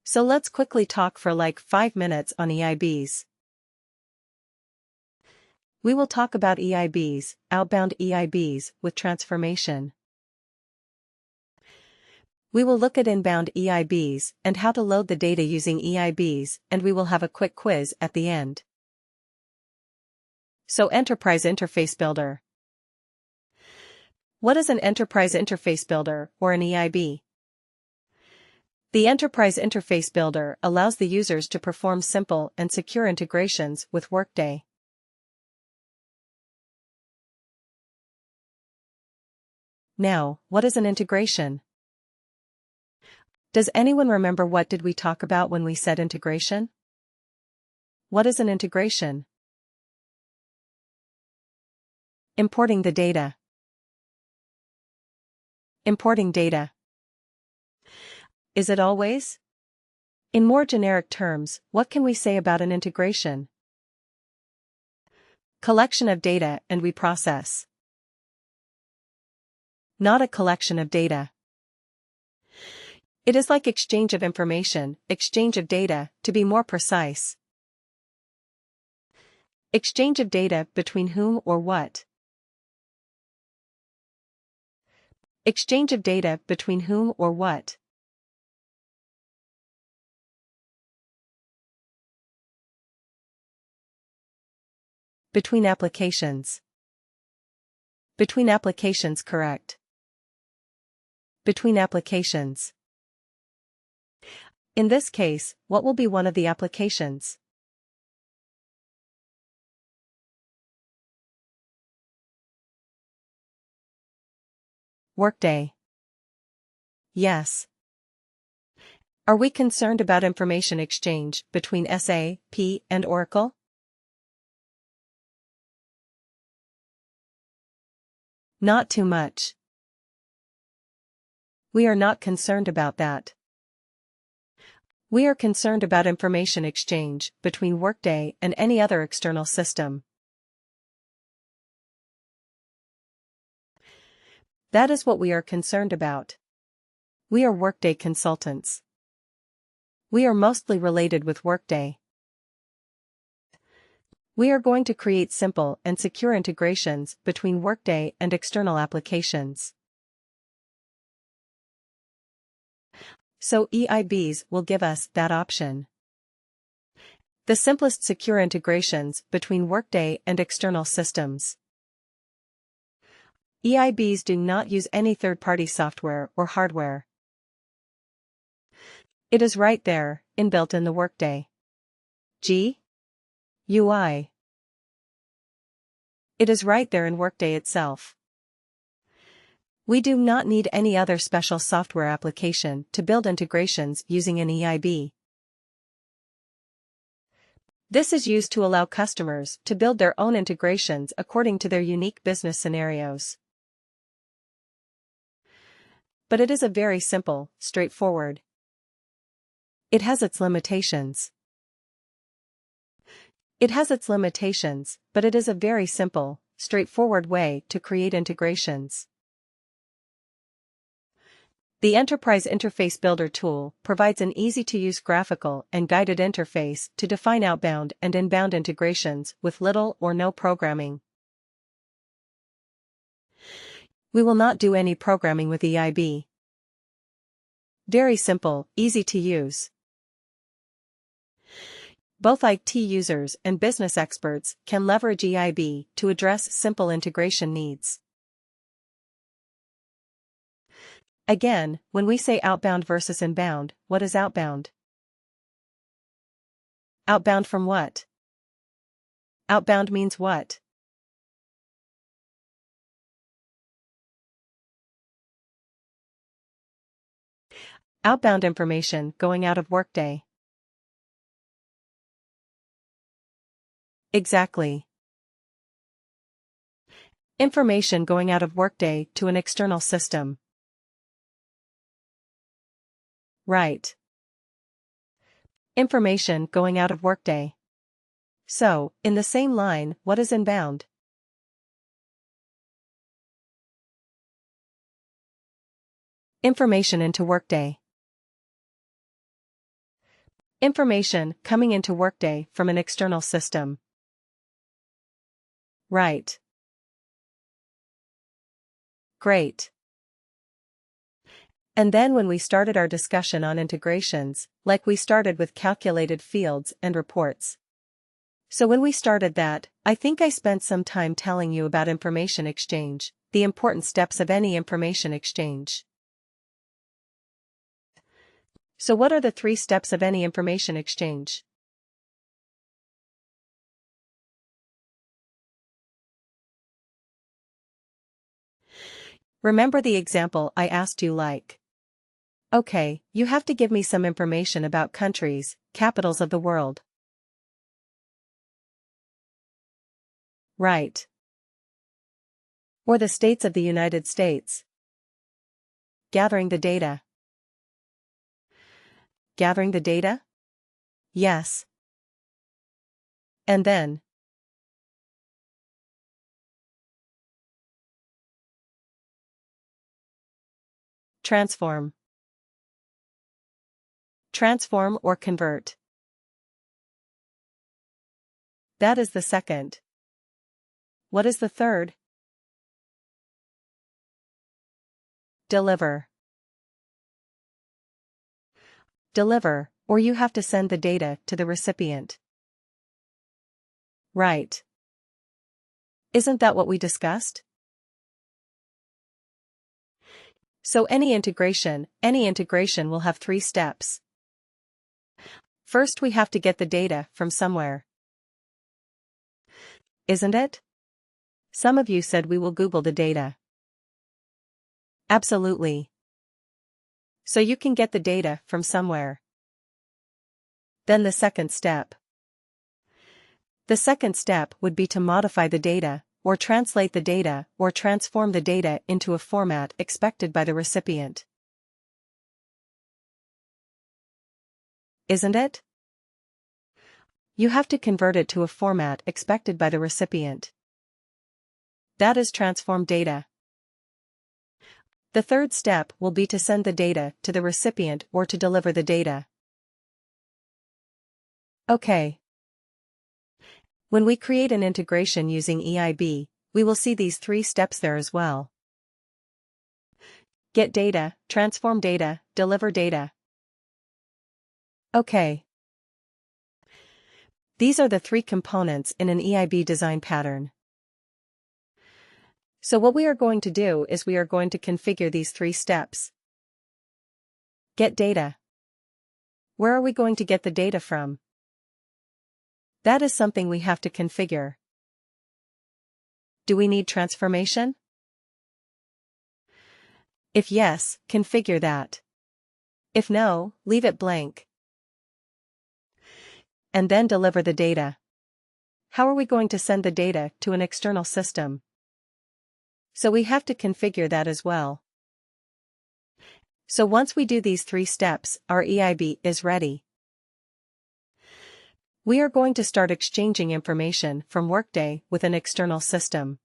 So let's quickly talk for like 5 minutes on EIBs. We will talk about EIBs, outbound EIBs, with transformation. We will look at inbound EIBs and how to load the data using EIBs, and we will have a quick quiz at the end. So Enterprise Interface Builder. What is an Enterprise Interface Builder, or an EIB? The Enterprise Interface Builder allows the users to perform simple and secure integrations with Workday. Now, what is an integration? Does anyone remember what did we talk about when we said integration? What is an integration? Importing the data. Importing data. Is it always? In more generic terms, what can we say about an integration? Collection of data and we process. Not a collection of data. It is like exchange of information, exchange of data, to be more precise. Exchange of data between whom or what? Exchange of data between whom or what? Between applications. Between applications, correct. Between applications. In this case, what will be one of the applications? Workday. Yes. Are we concerned about information exchange between SAP and Oracle? Not too much. We are not concerned about that. We are concerned about information exchange between Workday and any other external system. That is what we are concerned about. We are Workday consultants. We are mostly related with Workday. We are going to create simple and secure integrations between Workday and external applications. So EIBs will give us that option. The simplest secure integrations between Workday and external systems. EIBs do not use any third-party software or hardware. It is right there, inbuilt in the Workday UI. It is right there in Workday itself. We do not need any other special software application to build integrations using an EIB. This is used to allow customers to build their own integrations according to their unique business scenarios. But it is a very simple, straightforward. It has its limitations. It has its limitations, but it is a very simple, straightforward way to create integrations. The Enterprise Interface Builder tool provides an easy-to-use graphical and guided interface to define outbound and inbound integrations with little or no programming. We will not do any programming with EIB. Very simple, easy to use. Both IT users and business experts can leverage EIB to address simple integration needs. Again, when we say outbound versus inbound, what is outbound? Outbound from what? Outbound means what? Outbound information going out of Workday. Exactly. Information going out of Workday to an external system. Right. Information going out of Workday. So, in the same line, what is inbound? Information into Workday. Information coming into Workday from an external system. Right. Great. And then when we started our discussion on integrations, like we started with calculated fields and reports. So when we started that, I think I spent some time telling you about information exchange, the important steps of any information exchange. So what are the 3 steps of any information exchange? Remember the example I asked you like. Okay, you have to give me some information about countries, capitals of the world. Right. Or the states of the United States. Gathering the data. Gathering the data? Yes. And then? Transform. Transform or convert. That is the second. What is the third? Deliver. Deliver, or you have to send the data to the recipient. Right. Isn't that what we discussed? So any integration will have 3 steps. First we have to get the data from somewhere. Isn't it? Some of you said we will Google the data. Absolutely. So you can get the data from somewhere. Then the second step. The second step would be to modify the data, or translate the data, or transform the data into a format expected by the recipient. Isn't it? You have to convert it to a format expected by the recipient. That is transform data. The third step will be to send the data to the recipient or to deliver the data. Okay. When we create an integration using EIB, we will see these 3 steps there as well. Get data, transform data, deliver data. Okay. These are the 3 components in an EIB design pattern. So what we are going to do is we are going to configure these 3 steps. Get data. Where are we going to get the data from? That is something we have to configure. Do we need transformation? If yes, configure that. If no, leave it blank. And then deliver the data. How are we going to send the data to an external system? So we have to configure that as well. So once we do these 3 steps, our EIB is ready. We are going to start exchanging information from Workday with an external system.